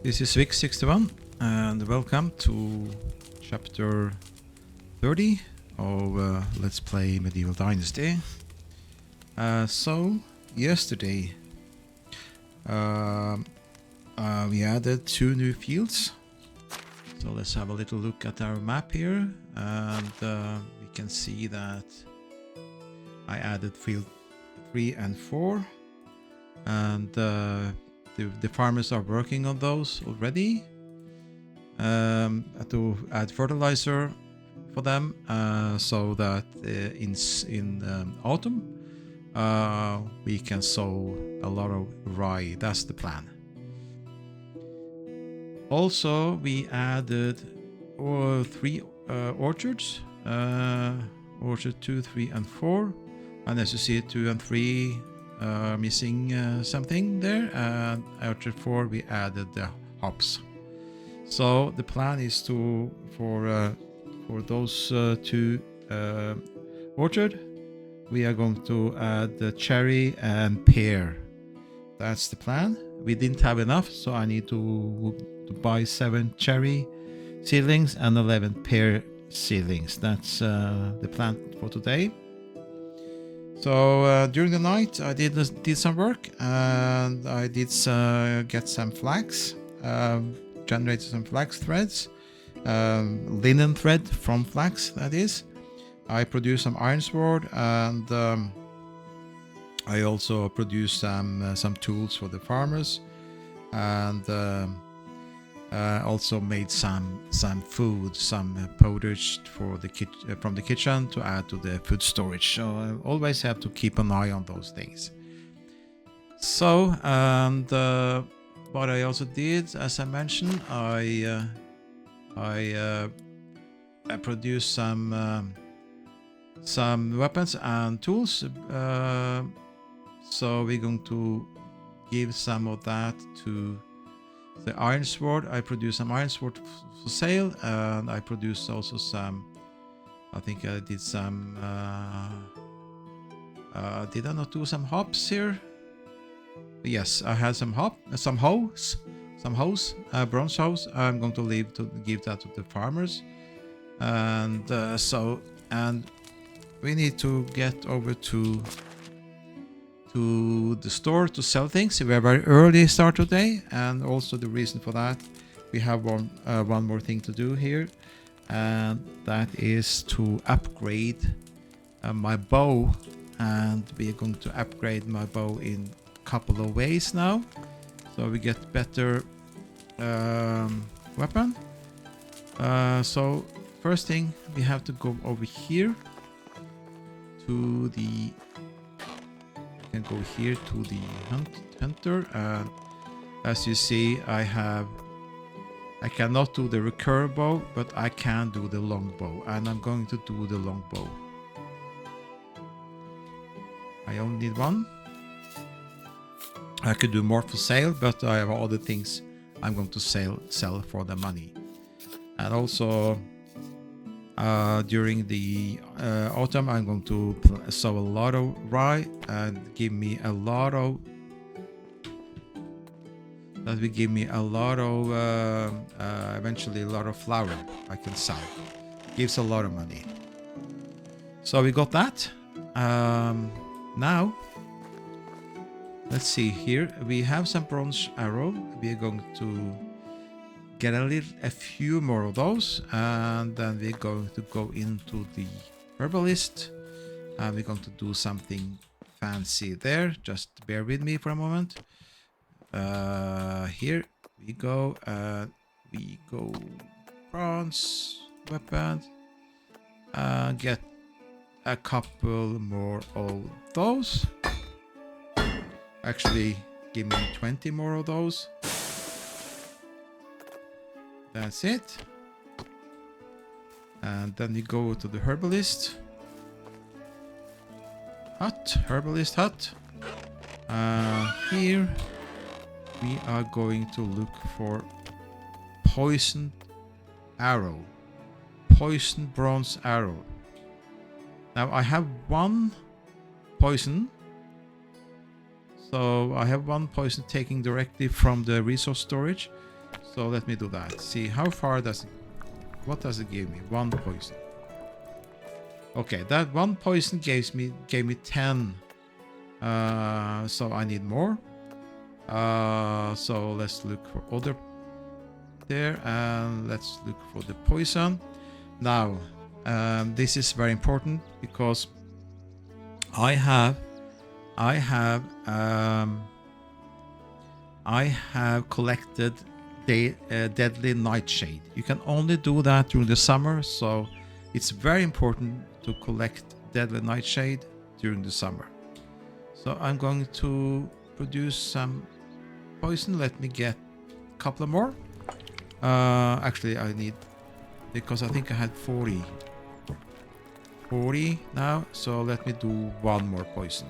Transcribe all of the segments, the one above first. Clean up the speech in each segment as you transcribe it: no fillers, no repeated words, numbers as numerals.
This is Vic61 and welcome to chapter 30 of Let's Play Medieval Dynasty. So yesterday we added 2 new fields. So let's have a little look at our map here, and we can see that I added field 3 and 4, and the farmers are working on those already to add fertilizer for them, so that in autumn we can sow a lot of rye. That's the plan. Also, we added 3 orchards, orchard 2, 3 and 4, and as you see 2 and 3 missing something there, and orchard 4 we added the hops. So the plan is to for those 2 orchard we are going to add the cherry and pear. That's the plan. We didn't have enough, so I need to buy 7 cherry seedlings and 11 pear seedlings. That's the plan for today. So during the night I did some work, and I did get some flax, generated some flax threads, linen thread from flax, that is. I produced some iron sword, and I also produced some tools for the farmers, and also made some food, some pottage for the from the kitchen to add to the food storage. So I always have to keep an eye on those things. So, and what I also did, as I mentioned, I produced some weapons and tools. So we're going to give some of that to the iron sword. I produced some iron sword for sale, and I produced also some, I think I did some, did I not do some hops here? Yes, I had some hoes, bronze hoes. I'm going to give that to the farmers, and and we need to get over to the store to sell things. We have a very early start today, and also the reason for that, we have one more thing to do here, and that is to upgrade my bow. And we are going to upgrade my bow in a couple of ways now, so we get better weapon. So first thing, we have to go over here to the go here to the hunter, and as you see, I cannot do the recurve bow, but I can do the long bow, and I'm going to do the long bow. I only need 1. I could do more for sale, but I have other things I'm going to sell for the money. And also during the autumn, I'm going to sow a lot of rye, and give me a lot of eventually a lot of flour I can sell. Gives a lot of money. So we got that. Now let's see here. We have some bronze arrow. We are going to get a few more of those, and then we're going to go into the herbalist, and we're going to do something fancy there. Just bear with me for a moment. Here we go. Bronze weapon, get a couple more of those. Actually, give me 20 more of those. That's it. And then you go to the herbalist hut. Here we are going to look for poisoned arrow, poisoned bronze arrow. Now I have 1 poison, so I have 1 poison taking directly from the resource storage. So let me do that. See how far does it, what does it give me? 1 poison. Okay, that 1 poison gave me 10. So I need more. So let's look for other there, and let's look for the poison. Now, this is very important because I have collected the deadly nightshade. You can only do that during the summer, so it's very important to collect deadly nightshade during the summer. So I'm going to produce some poison. Let me get a couple of more. Actually, I need, because I think I had 40 now, so let me do 1 more poison.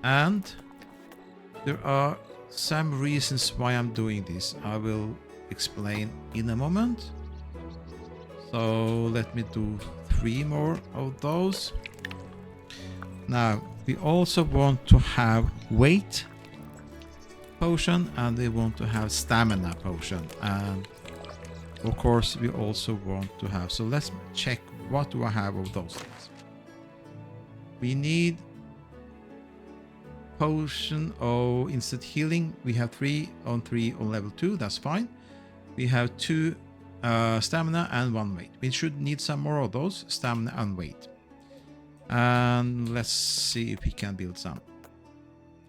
And there are some reasons why I'm doing this. I will explain in a moment. So let me do 3 more of those. Now we also want to have weight potion, and we want to have stamina potion, and of course we also want to have, so let's check what do I have of those things. We need potion of instant healing. We have 3 on level 2, that's fine. We have 2 stamina and 1 weight. We should need some more of those, stamina and weight. And let's see if we can build some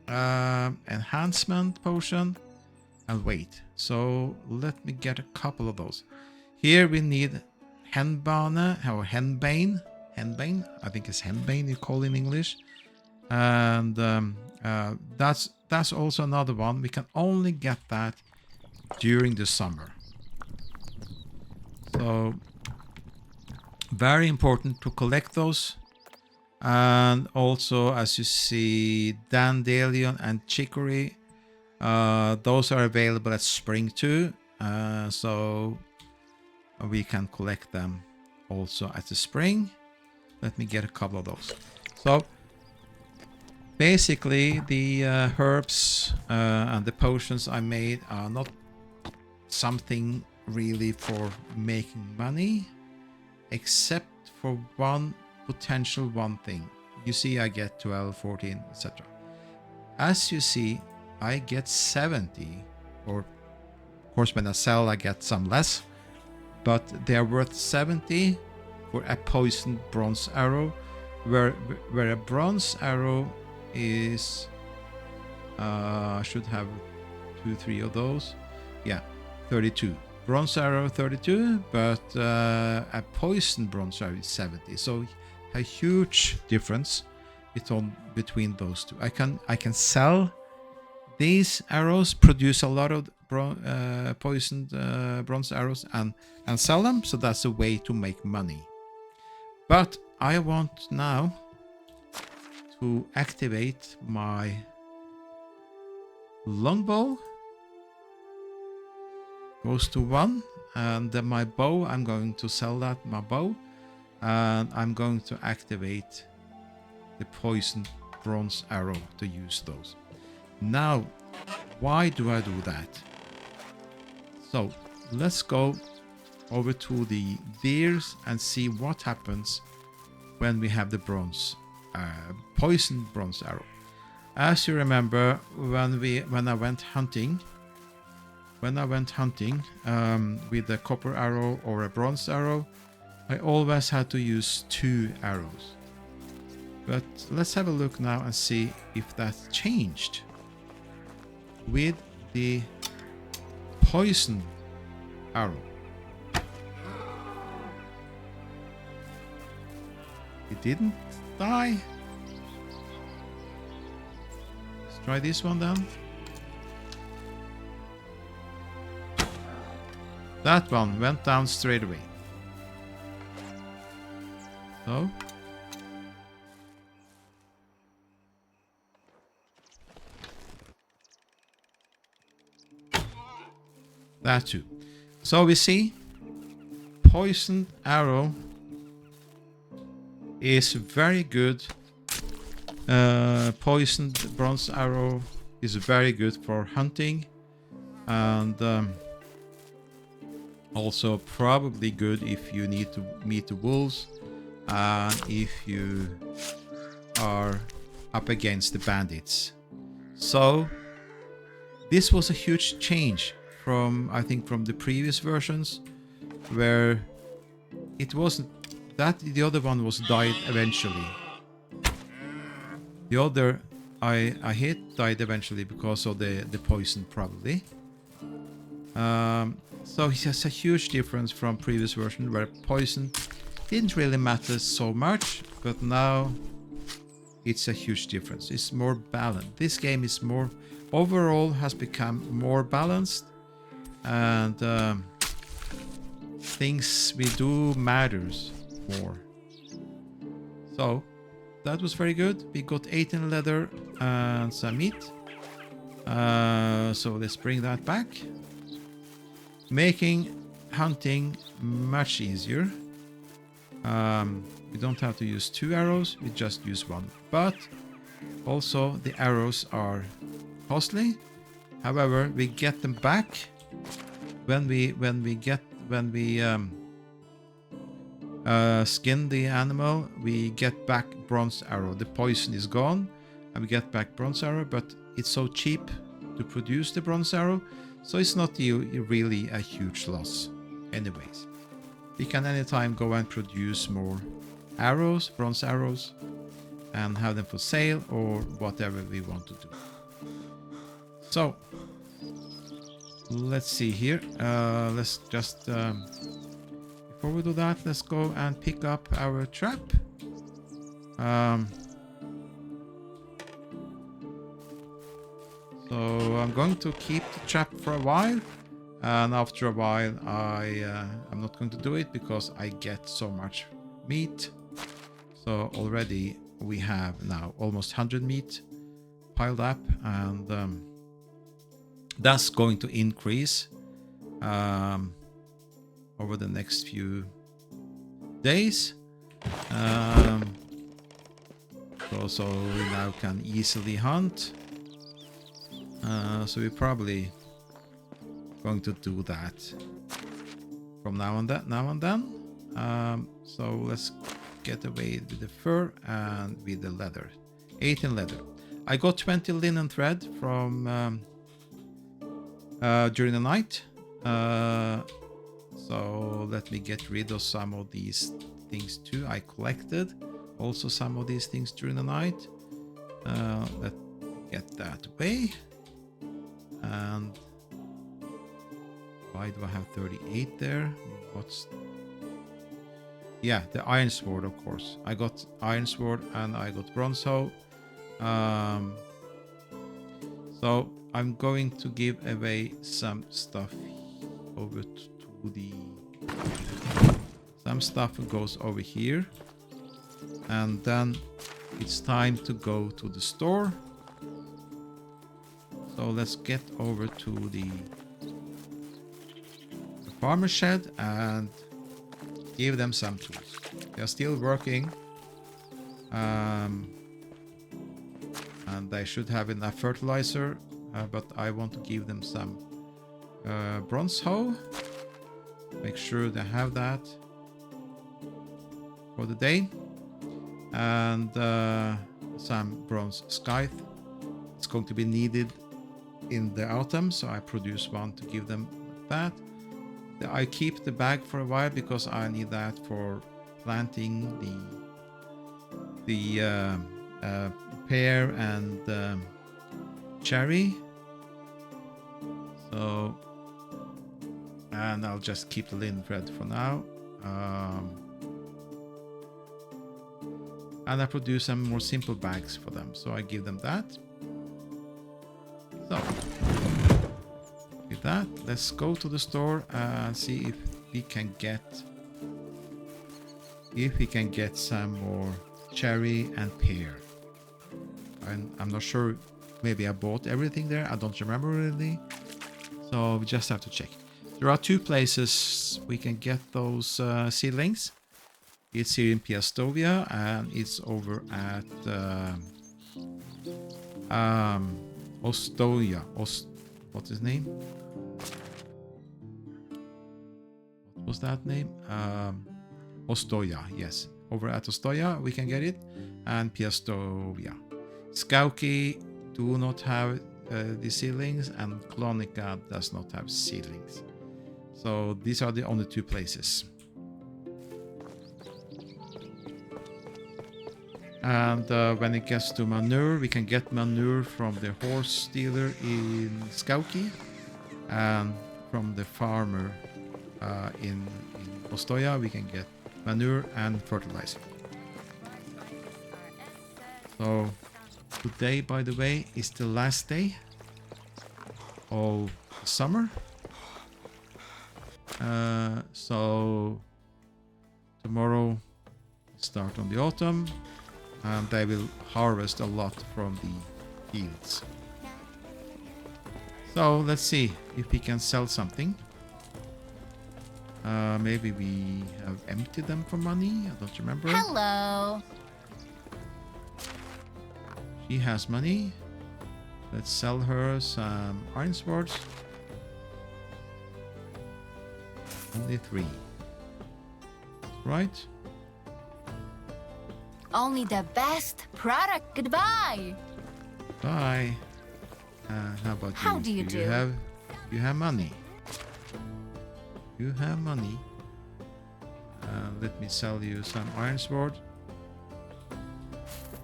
enhancement potion and weight. So let me get a couple of those. Here we need henbane or henbane. I think it's henbane you call in English. And that's also another one. We can only get that during the summer. So very important to collect those. And also, as you see, dandelion and chicory, those are available at spring too, so we can collect them also at the spring. Let me get a couple of those. So basically the herbs and the potions I made are not something really for making money, except for one thing. You see I get 12, 14, etc. As you see, I get 70, or of course when I sell I get some less, but they're worth 70 for a poisoned bronze arrow, where a bronze arrow is I should have 2-3 of those. Yeah, 32. Bronze arrow 32, but a poisoned bronze arrow is 70. So a huge difference between those two. I can sell these arrows, produce a lot of poisoned bronze arrows, and sell them. So that's a way to make money. But I want now to activate my longbow. Goes to 1, and then my bow, I'm going to sell that, my bow, and I'm going to activate the poisoned bronze arrow to use those. Now, why do I do that? So let's go over to the deers and see what happens when we have the poisoned bronze arrow. As you remember, when I went hunting with a copper arrow or a bronze arrow, I always had to use 2 arrows. But let's have a look now and see if that's changed with the poison arrow. It didn't die. Let's try this one then. That one went down straight away. So that too. So we see poisoned arrow is very good. Poisoned bronze arrow is very good for hunting, and also probably good if you need to meet the wolves and if you are up against the bandits. So this was a huge change from, I think, from the previous versions, where it wasn't that the other one was died eventually. The other I hit died eventually because of the poison, probably. So it has a huge difference from previous version, where poison didn't really matter so much, but now it's a huge difference. It's more balanced. This game is more, overall has become more balanced, and things we do matters more. So that was very good. We got 18 leather and some meat. So let's bring that back, making hunting much easier. We don't have to use 2 arrows, we just use 1. But also the arrows are costly. However, we get them back when we skin the animal. We get back bronze arrow. The poison is gone, and we get back bronze arrow. But it's so cheap to produce the bronze arrow, so it's not really a huge loss. Anyways, we can anytime go and produce more arrows, bronze arrows, and have them for sale or whatever we want to do. So let's see here. Let's just before we do that, let's go and pick up our trap. So I'm going to keep the trap for a while, and after a while I'm not going to do it because I get so much meat. So already we have now almost 100 meat piled up, and that's going to increase over the next few days. So we now can easily hunt. So we're probably going to do that from now and then. So let's get away with the fur and with the leather. 18 leather. I got 20 linen thread from during the night. So let me get rid of some of these things too. I collected also some of these things during the night. Let's get that away. And why do I have 38 there? What's... Yeah, the iron sword, of course. I got iron sword and I got bronze hoe. So I'm going to give away some stuff over to the... Some stuff goes over here. And then it's time to go to the store. So let's get over to the farmer shed and give them some tools. They're still working, and they should have enough fertilizer, but I want to give them some bronze hoe. Make sure they have that for the day, and some bronze scythe. It's going to be needed in the autumn, so I produce one to give them that. I keep the bag for a while because I need that for planting the pear and cherry. So, and I'll just keep the linen thread for now. And I produce some more simple bags for them, so I give them that. So with that, let's go to the store and see if we can get some more cherry and pear. I'm not sure, maybe I bought everything there, I don't remember really, so we just have to check. There are 2 places we can get those seedlings. It's here in Piastovia, and it's over at Ostoya. What's his name? What was that name? Ostoya, yes. Over at Ostoya, we can get it. And Piastovia. Skauki do not have the ceilings, and Klonika does not have ceilings. So these are the only two places. And when it gets to manure, we can get manure from the horse dealer in Skauki and from the farmer in Ostoya. We can get manure and fertilizer. So today, by the way, is the last day of summer. So tomorrow start on the autumn, and they will harvest a lot from the fields. So let's see if we can sell something. Maybe we have emptied them for money. I don't remember. Hello. She has money. Let's sell her some iron swords. Only 3. Right? Only the best product. Goodbye. Bye. How about you? How do you do? You have money. You have money. Let me sell you some iron sword.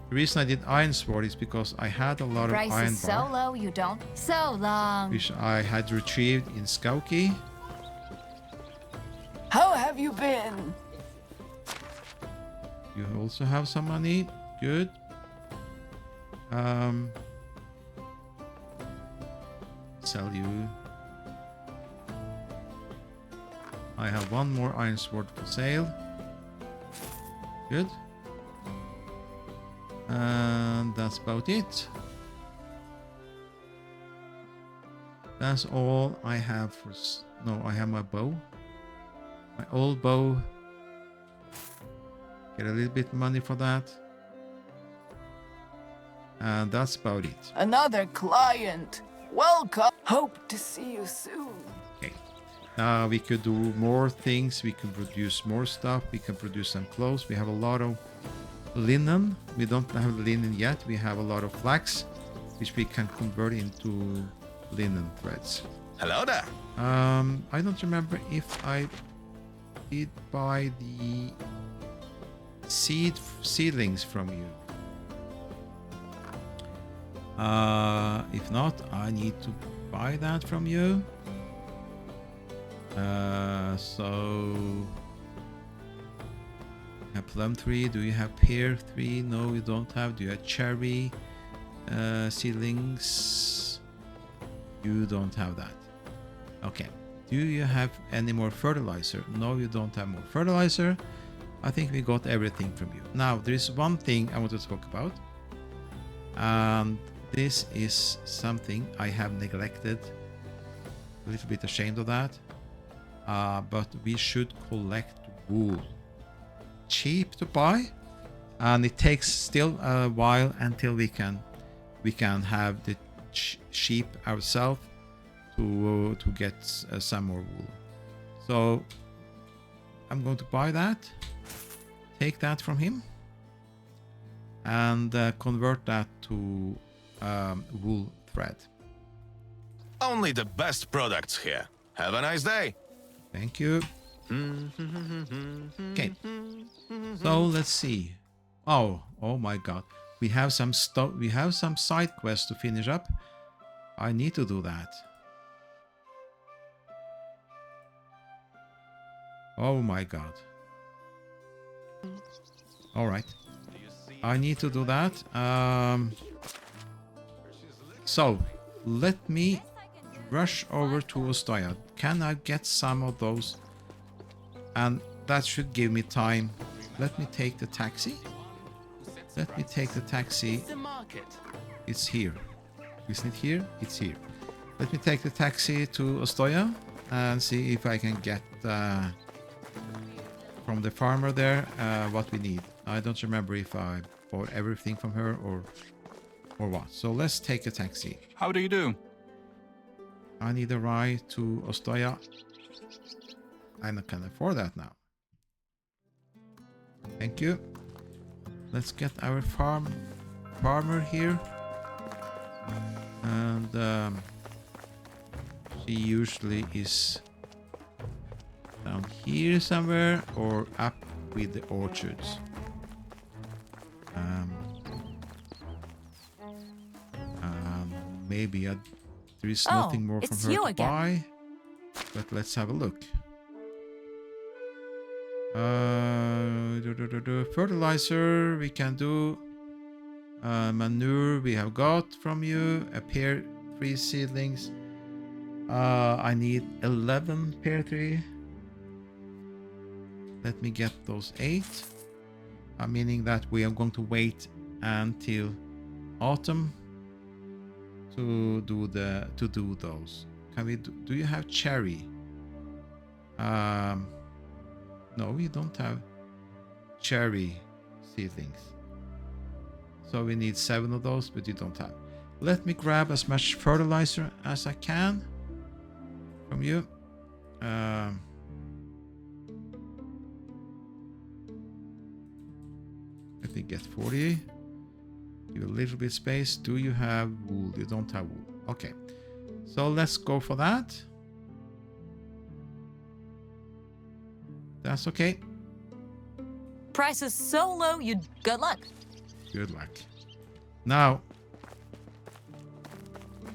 The reason I did iron sword is because I had a lot of Price iron is bar, so low, you don't. So long. which I had retrieved in Skauki. How have you been? You also have some money. Good. Sell you. I have 1 more iron sword for sale. Good. And that's about it. That's all I have for... No, I have my bow. My old bow. Get a little bit money for that. And that's about it. Another client. Welcome. Hope to see you soon. Okay. Now we could do more things. We can produce more stuff. We can produce some clothes. We have a lot of linen. We don't have linen yet. We have a lot of flax, which we can convert into linen threads. Hello there. I don't remember if I did buy the seedlings from you. If not, I need to buy that from you. So you have plum tree. Do you have pear tree? No, you don't have. Do you have cherry seedlings? You don't have that. Okay. Do you have any more fertilizer? No, you don't have more fertilizer. I think we got everything from you. Now, there is one thing I want to talk about. And this is something I have neglected. A little bit ashamed of that. But we should collect wool. Cheap to buy. And it takes still a while until we can have the sheep ourselves to get some more wool. So I'm going to buy that. Take that from him and convert that to wool thread. Only the best products here. Have a nice day. Thank you. Okay. So let's see. Oh my God. We have some stuff. We have some side quests to finish up. I need to do that. Oh my God. All right. I need to do that. So let me rush over to Ostoya. Can I get some of those? And that should give me time. Let me take the taxi. Let me take the taxi. It's here. Isn't it here? It's here. Let me take the taxi to Ostoya and see if I can get from the farmer there what we need. I don't remember if I bought everything from her or or what? So let's take a taxi. How do you do? I need a ride to Ostoya. I can afford that now. Thank you. Let's get our farmer here. And she usually is down here somewhere or up with the orchards. Maybe there is nothing more from it's her you to again. buy, but let's have a look. Fertilizer we can do. Manure we have got from you. A pear tree seedlings. I need 11 pear tree. Let me get those 8. Meaning that we are going to wait until autumn to do those. Can we do you have cherry? No, we don't have cherry seedlings. So we need 7 of those, but you don't have. Let me grab as much fertilizer as I can from you. Let me get 40. Give a little bit space. Do you have wool? You don't have wool. Okay. So let's go for that. That's okay. Price is so low, you good luck. Good luck. Now,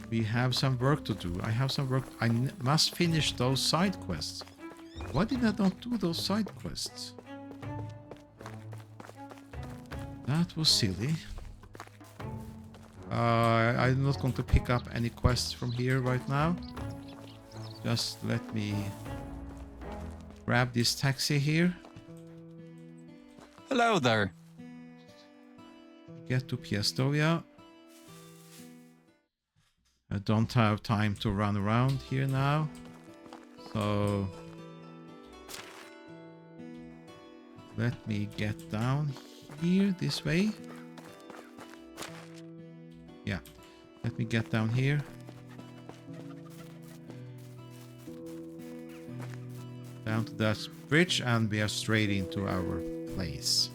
we have some work to do. I have some work. I must finish those side quests. Why did I not do those side quests? That was silly. I'm not going to pick up any quests from here right now. Just let me grab this taxi here. Hello there. Get to Piastovia. I don't have time to run around here now. So let me get down here this way. Yeah, let me get down here. Down to that bridge and we are straight into our place.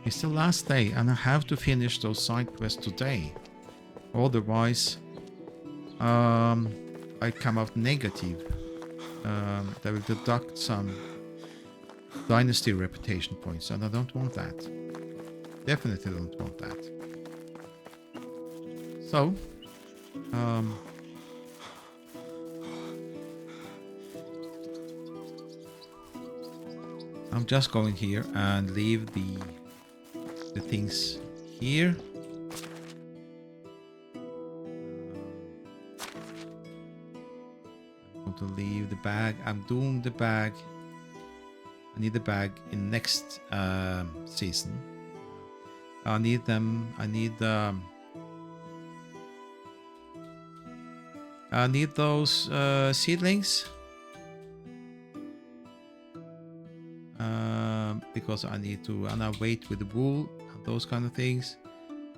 It's the last day and I have to finish those side quests today. Otherwise, I come out negative. They will deduct some dynasty reputation points and I don't want that. Definitely don't want that. So, I'm just going here and leave the things here. I'm going to leave the bag. I'm doing the bag. I need the bag in next season. I need them. I need those seedlings. Because I need to, and I wait with the wool and those kind of things.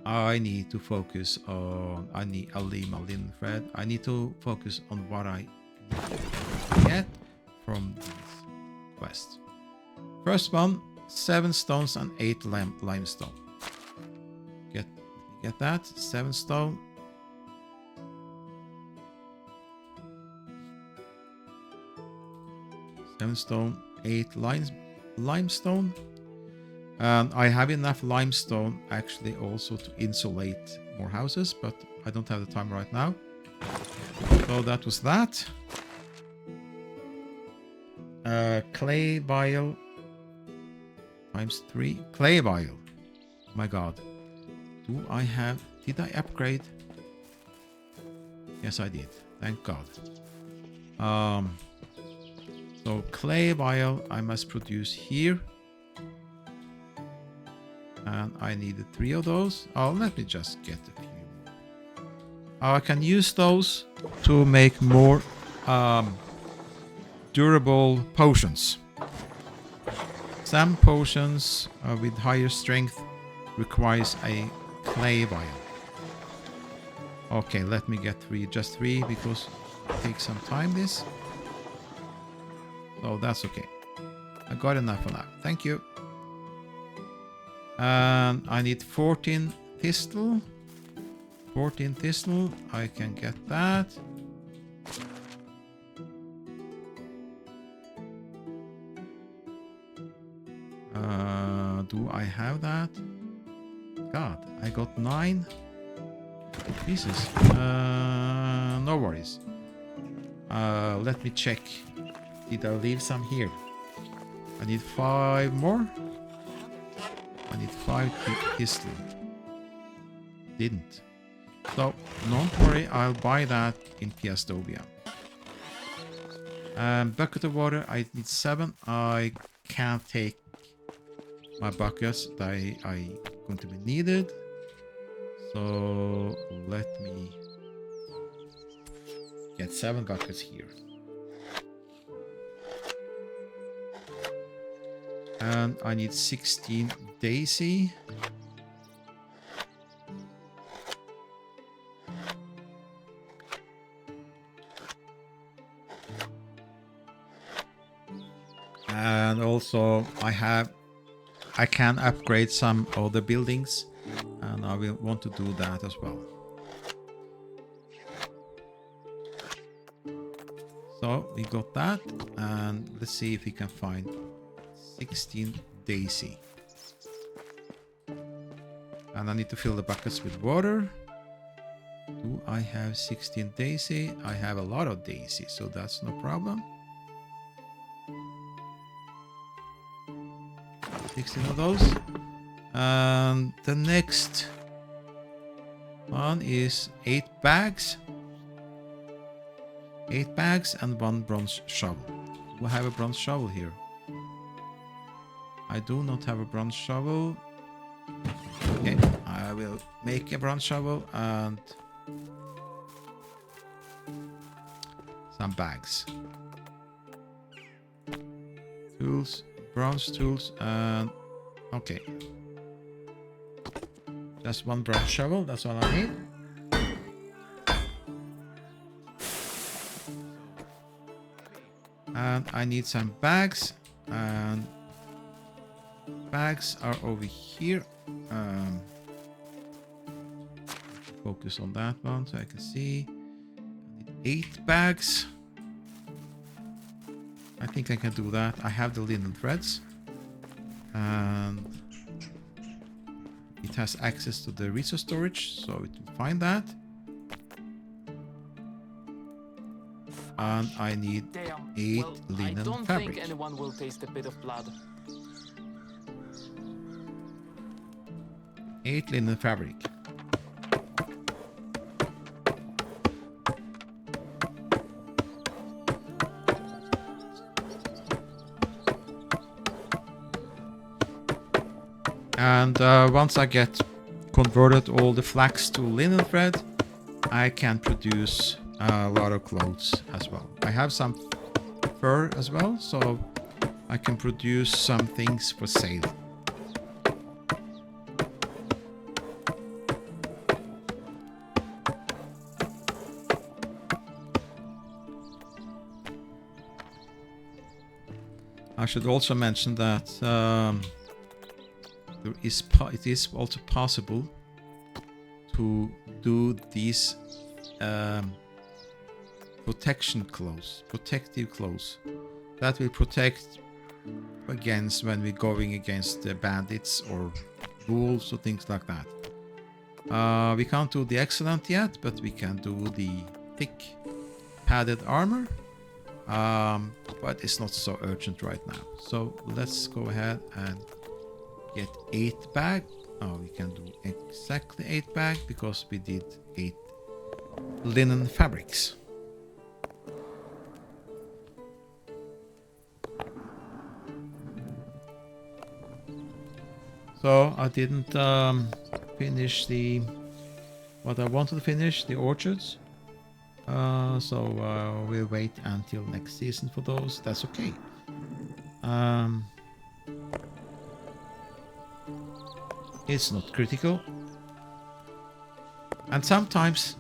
I need to focus on, I'll leave my linen thread. I need to focus on what I get from these quests. First one, 7 stones and 8 limestone. Get that, 7 stone. Seven stone, 8 limestone. I have enough limestone actually also to insulate more houses, but I don't have the time right now. So that was that. Clay bile times 3. Clay bile. My god. Did I upgrade? Yes, I did. Thank god. So clay bile I must produce here. And I needed 3 of those. Oh, let me just get a few. I can use those to make more durable potions. Some potions with higher strength requires a clay biome. Okay, let me get 3, just 3, because it takes some time this. So that's okay. I got enough for now. Thank you. And I need 14 thistle. 14 thistle. I can get that. Do I have that? God, I got 9 pieces. No worries. Let me check. Did I leave some here? I need 5 more. I need 5 thistle. Didn't. So, don't worry, I'll buy that in Piastobia. Bucket of water, I need 7. I can't take my buckets that I going to be needed. So, let me get 7 buckets here. And I need 16 daisy. And also I can upgrade some other buildings, and I will want to do that as well. So we got that, and let's see if we can find 16 daisy. And I need to fill the buckets with water. Do I have 16 daisy? I have a lot of daisy, so that's no problem. 16 of those. And the next one is 8 bags. 8 bags and 1 bronze shovel. Do I have a bronze shovel here? I do not have a bronze shovel. Okay, I will make a bronze shovel and some bags. Tools, bronze tools, and okay. Just 1 bronze shovel, that's all I need. And I need some bags, and bags are over here. Focus on that one so I can see. I need 8 bags. I think I can do that. I have the linen threads, and it has access to the resource storage, so it will find that. And I need 8 linen I don't fabric. think anyone will taste a bit of blood. 8 linen fabric. And once I get converted all the flax to linen thread, I can produce a lot of clothes as well. I have some fur as well, so I can produce some things for sale. I should also mention that it is also possible to do these protection clothes, protective clothes that will protect against when we're going against the bandits or wolves or things like that. We can't do the excellent yet, but we can do the thick padded armor. But it's not so urgent right now. So let's go ahead and get 8 bag. Oh, we can do exactly 8 bag because we did 8 linen fabrics. So I didn't finish what I wanted to finish, the orchards. So we'll wait until next season for those. That's okay. It's not critical. And sometimes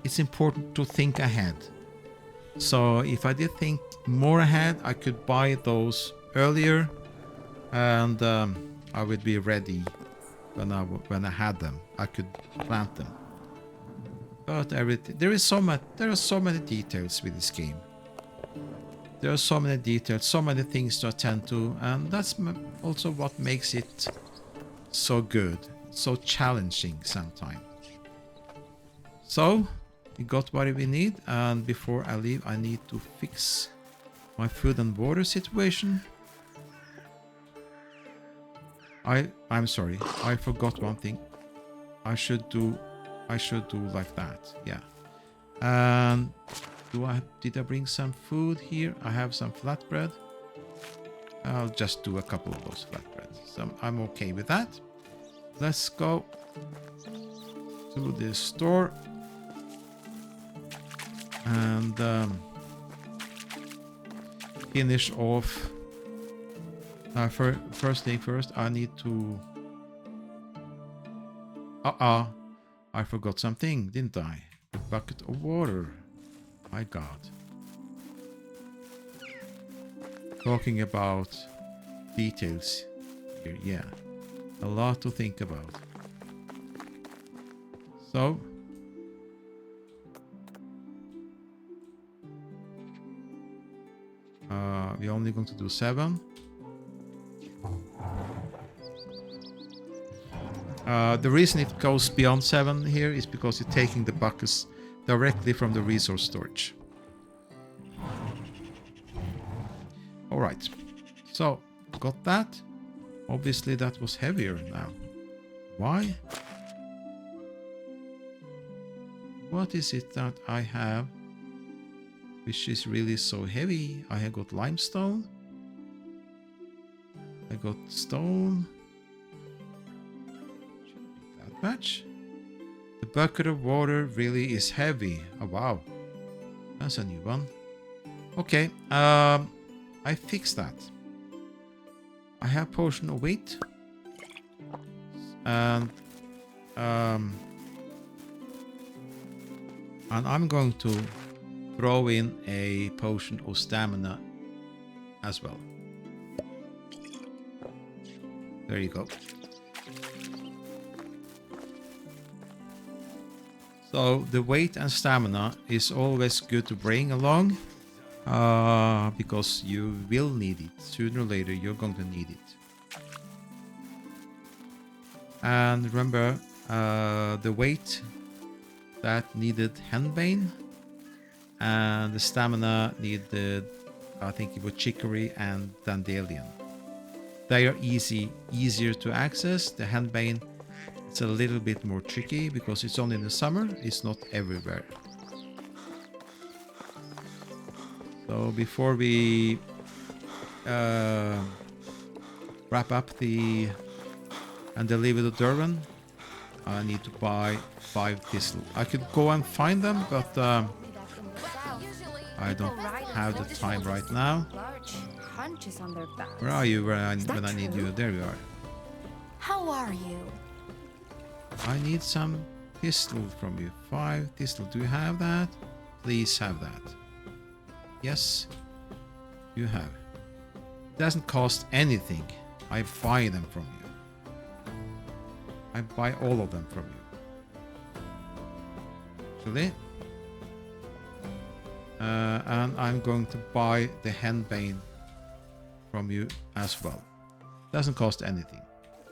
it's important to think ahead. So if I did think more ahead, I could buy those earlier, and I would be ready when I had them. I could plant them. But there are so many details with this game. There are so many details, so many things to attend to, and that's also what makes it so good, so challenging sometimes. So we got what we need, and before I leave, I need to fix my food and water situation. I'm sorry, I forgot one thing. I should do like that. Yeah. And did I bring some food here? I have some flatbread. I'll just do a couple of those flatbreads. So I'm okay with that. Let's go to the store and finish off. First thing first, I need to. I forgot something, didn't I? A bucket of water. My God. Talking about details here, yeah. A lot to think about. So. We're only going to do 7. The reason it goes beyond 7 here is because you're taking the buckets directly from the resource storage. Alright, so got that. Obviously that was heavier now. Why? What is it that I have which is really so heavy? I have got limestone. I got stone. That much. The bucket of water really is heavy. Oh wow. That's a new one. Okay, I fixed that. I have potion of weight. And I'm going to throw in a potion of stamina as well. There you go. So the weight and stamina is always good to bring along because you will need it. Sooner or later you're going to need it. And remember the weight that needed henbane, and the stamina needed, I think it was chicory and dandelion. They are easier to access. The henbane, it's a little bit more tricky because it's only in the summer. It's not everywhere. So before we wrap up and deliver the Durban, I need to buy 5 thistle. I could go and find them, but I don't have the time right now. Where are you when I need you? There you are. How are you? I need some thistle from you. 5 thistle. Do you have that? Please have that. Yes, you have. It doesn't cost anything. I buy them from you. I buy all of them from you. Actually. And I'm going to buy the henbane from you as well. Doesn't cost anything.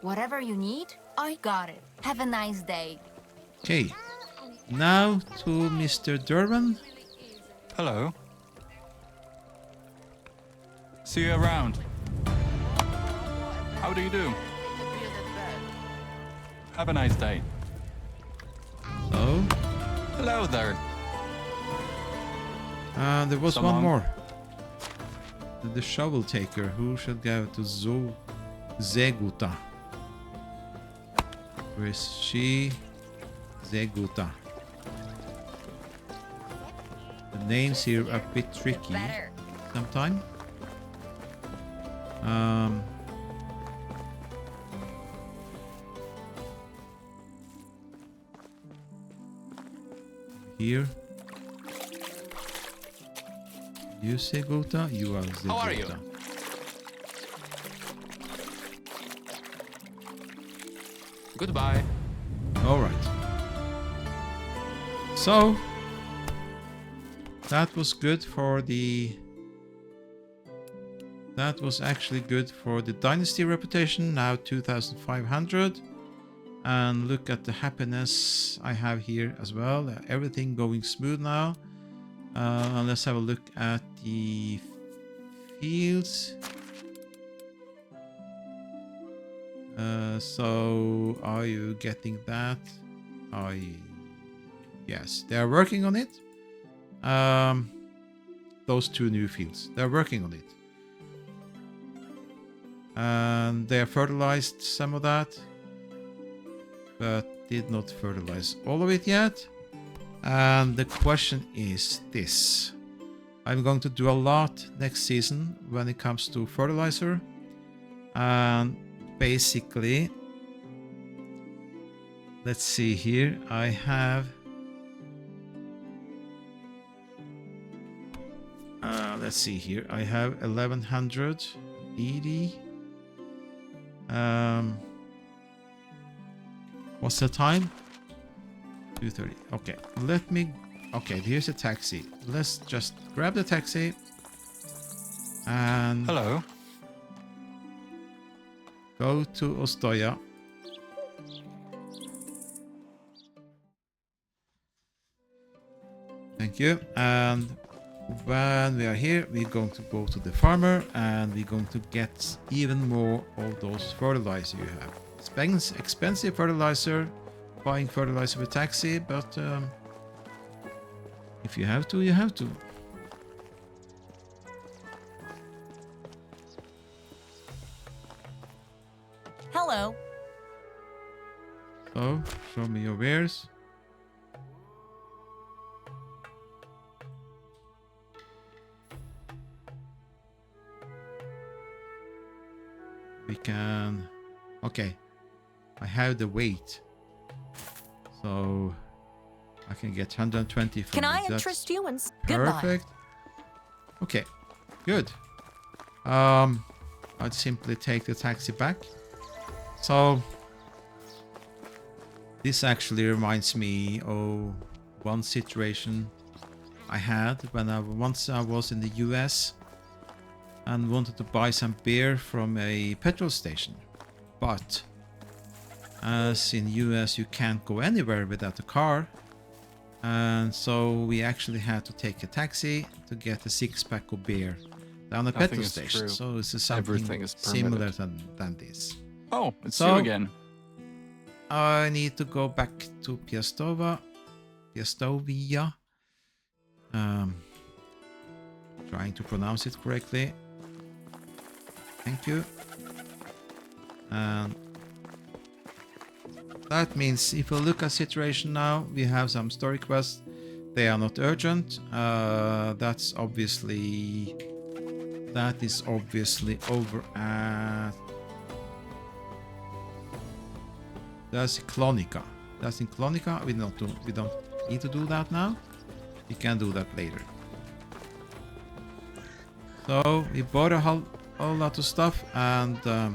Whatever you need, I got it. Have a nice day. Okay. Now to Mr. Durban. Hello. See you around. How do you do? Have a nice day. So. Hello there. There was Someone. one more. The shovel taker who should go to Zeguta. Where is she? Zeguta. The names here are a bit tricky sometimes. Here. You Zeguta? You are Zeguta. How are you? Goodbye. All right. So that was good for the. That was actually good for the dynasty reputation. Now 2,500. And look at the happiness I have here as well. Everything going smooth now. Let's have a look at the fields. So are you getting that? Yes, they are working on it. Those two new fields, they're working on it. And they have fertilized some of that, but did not fertilize all of it yet. And the question is this. I'm going to do a lot next season when it comes to fertilizer. And basically, let's see here. I have let's see here. I have 1180. What's the time? 2:30. Okay, let me. Okay, here's a taxi. Let's just grab the taxi and Hello. go to Ostoya. Thank you. And when we are here, we're going to go to the farmer and we're going to get even more of those fertilizer you have. Expensive fertilizer, buying fertilizer with taxi, but if you have to, you have to. Hello. So, show me your wares. We can. Okay, I have the weight, so I can get 120 from Can I it. interest you in goodbye? Perfect. Okay, good. I'd simply take the taxi back. So this actually reminds me of one situation I had when I was in the US and wanted to buy some beer from a petrol station. But as in US you can't go anywhere without a car, and so we actually had to take a taxi to get a 6-pack of beer down a Nothing petrol is station. true. So this is something Everything is similar permitted. than this. Oh, it's So- you again. I need to go back to Piastovia. Trying to pronounce it correctly. Thank you. And that means if we look at situation now, we have some story quests. They are not urgent. That is obviously over at. That's Clonica. That's in Clonica. We don't need to do that now. We can do that later. So we bought a whole lot of stuff, and Here are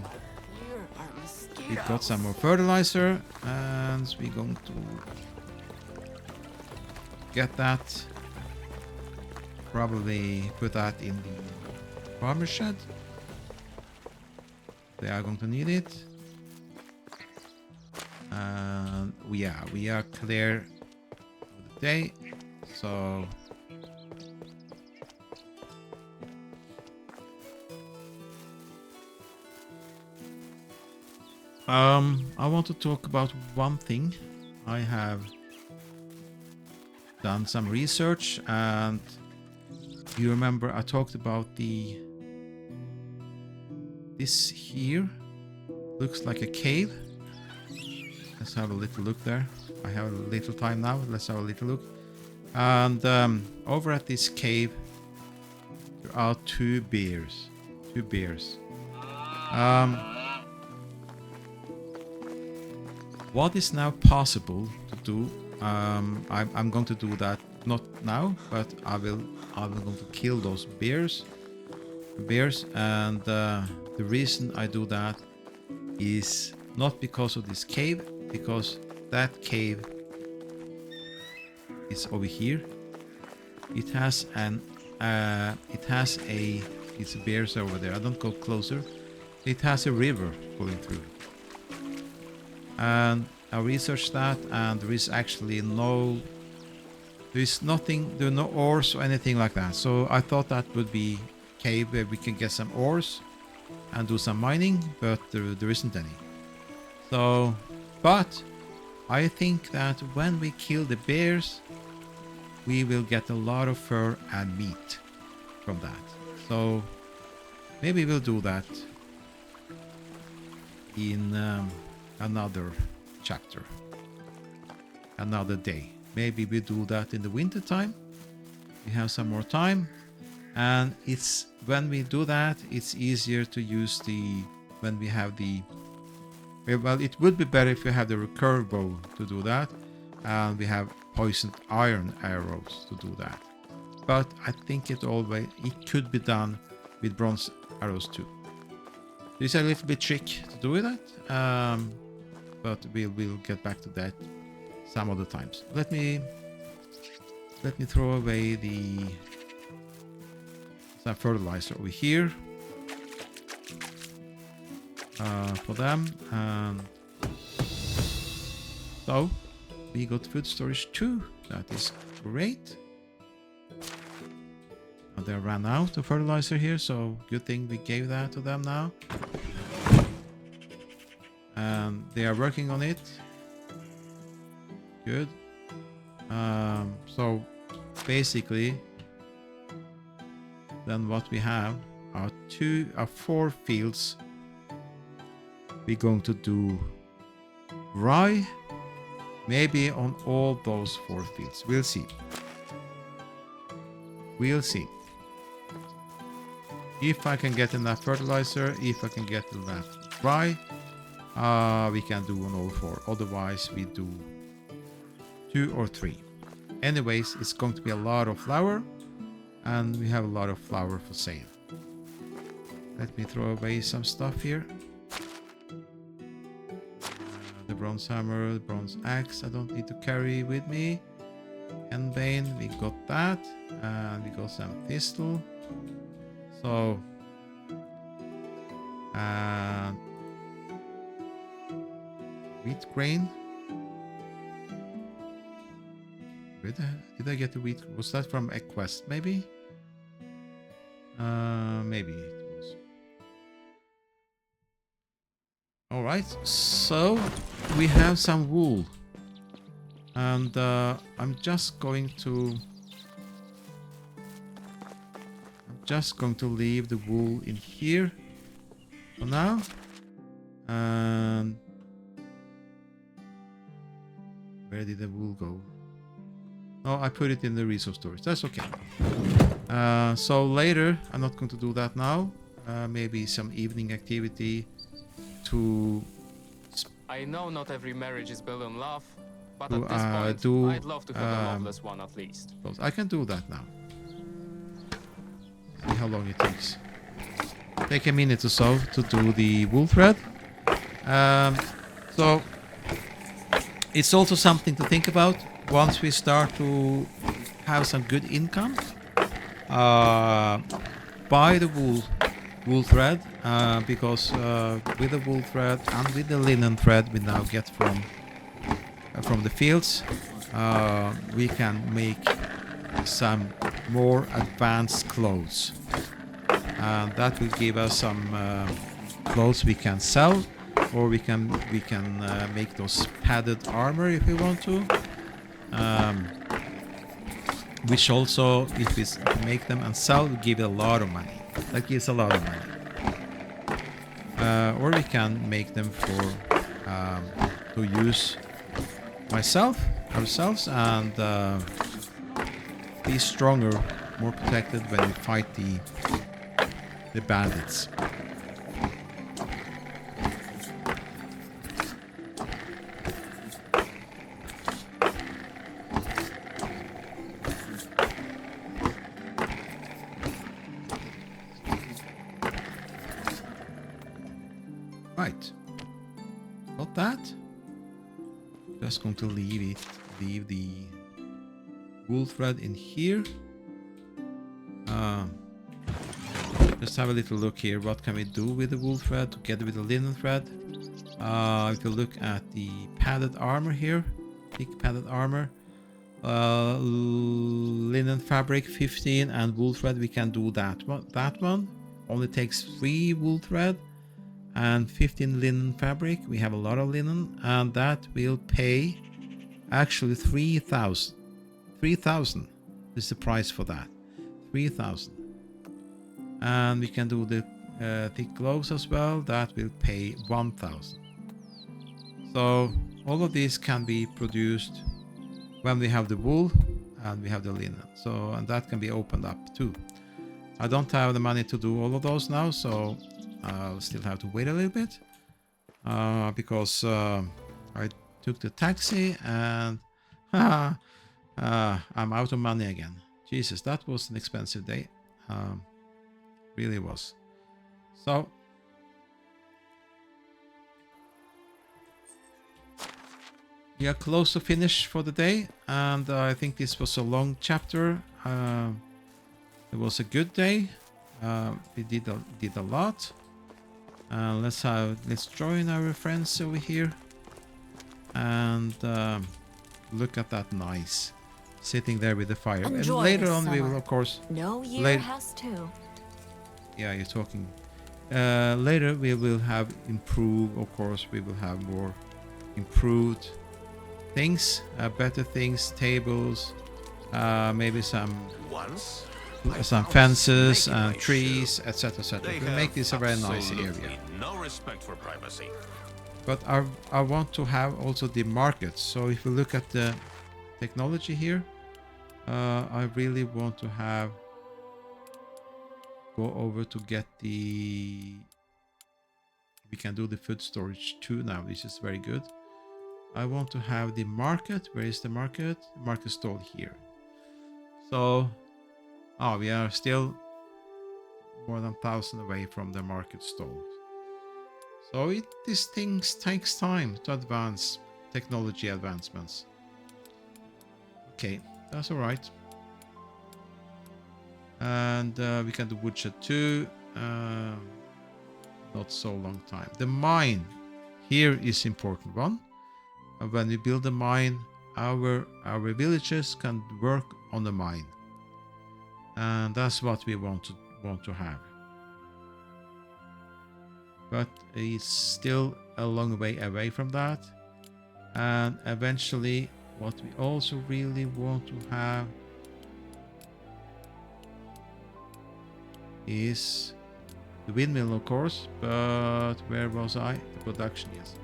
we mosquitoes. got some more fertilizer, and we're going to get that. Probably put that in the farmer shed. They are going to need it. And we are clear for the day, so I want to talk about one thing. I have done some research, and you remember I talked about this here looks like a cave. Let's have a little look there. I have a little time now. Let's have a little look. And over at this cave, there are two bears. Two bears. What is now possible to do? I'm going to do that not now, but I'm going to kill those bears. And the reason I do that is not because of this cave, because that cave is over here. It has it's bears over there. I don't go closer. It has a river going through. And I researched that, and there is actually there are no ores or anything like that. So I thought that would be a cave where we can get some ores and do some mining, but there isn't any. So, but I think that when we kill the bears, we will get a lot of fur and meat from that. So maybe we'll do that in another chapter, another day. Maybe we do that in the winter time. We have some more time, and it's when we do that, it's easier to use when we have well, it would be better if we have the recurve bow to do that, and we have poisoned iron arrows to do that. But I think it could be done with bronze arrows too. It's a little bit tricky to do that, but we'll get back to that some other times. Let me throw away some fertilizer over here for them, and so we got food storage too. That is great. They ran out of fertilizer here, so good thing we gave that to them now. And they are working on it. Good. So basically, then what we have are 4 fields. We're going to do rye, maybe on all those 4 fields. We'll see. We'll see. If I can get enough fertilizer, if I can get enough rye, we can do on all 4. Otherwise, we do 2 or 3. Anyways, it's going to be a lot of flour, and we have a lot of flour for sale. Let me throw away some stuff here. The bronze hammer, the bronze axe, I don't need to carry with me. Henbane, we got that, and we got some thistle. So, wheat grain. Did I get the wheat? Was that from a quest? Maybe. Maybe it was. All right. So we have some wool, and I'm just going to leave the wool in here for now. And where did the wool go? Oh, I put it in the resource storage. That's okay. So later, I'm not going to do that now. Maybe some evening activity to... I know not every marriage is built on love, but To, at this point, do, I'd love to have a loveless one at least. I can do that now. See how long it takes. Take a minute or so to do the wool thread. So it's also something to think about once we start to have some good income. Buy the wool thread, because with the wool thread and with the linen thread we now get from the fields, we can make some more advanced clothes, and that will give us some clothes we can sell, or we can make those padded armor if we want to, which also, if we make them and sell, will give a lot of money. That gives a lot of money. Or we can make them for to use ourselves, and be stronger, more protected when we fight the bandits. Right. Got that. Just going to leave the wool thread in here. Just have a little look here. What can we do with the wool thread together with the linen thread? If you look at the padded armor here, thick padded armor, linen fabric 15 and wool thread, we can do that one. That one only takes 3 wool thread and 15 linen fabric. We have a lot of linen, and that will pay actually 3,000. 3,000 is the price for that. 3,000. And we can do the thick gloves as well. That will pay 1,000. So all of these can be produced when we have the wool and we have the linen. So, and that can be opened up too. I don't have the money to do all of those now, so I'll still have to wait a little bit because I took the taxi and I'm out of money again. Jesus, that was an expensive day. Really was. So we are close to finish for the day, and I think this was a long chapter. It was a good day. We did a lot. Let's join our friends over here and look at that nice sitting there with the fire. Enjoy And later the on we summer. will of course No year Later- has two. yeah, you're talking. Later we will have improved, of course, we will have more improved things, better things, tables, maybe some Once, fences making my and trees, shoe. etc., etc. They We'll make have this a very nice absolutely area. no respect for privacy. But I want to have also the markets. So if we look at the technology here, I really want to have go over to get the. We can do the food storage too now, which is very good. I want to have the market. Where is the market? Market stall here. So, we are still more than 1,000 away from the market stall. So these things takes time to advance technology advancements. Okay, that's all right. And we can do woodshed too. Not so long time. The mine here is important one. When we build a mine, our villagers can work on the mine, and that's what we want to have. But it's still a long way away from that, and eventually what we also really want to have is the windmill, of course. But where was I? The production, yes.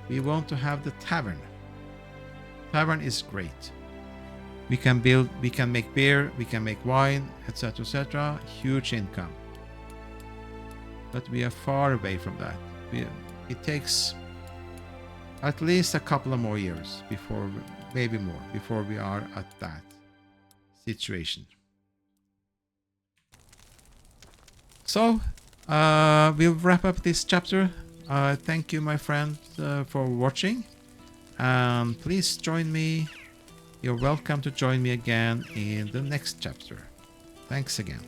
We want to have the tavern. Tavern is great. We can make beer, we can make wine, etc., etc. Huge income. But we are far away from that. It takes at least a couple of more years before, maybe more, before we are at that situation. So we'll wrap up this chapter. Thank you, my friend, for watching, and please join me. You're welcome to join me again in the next chapter. Thanks again.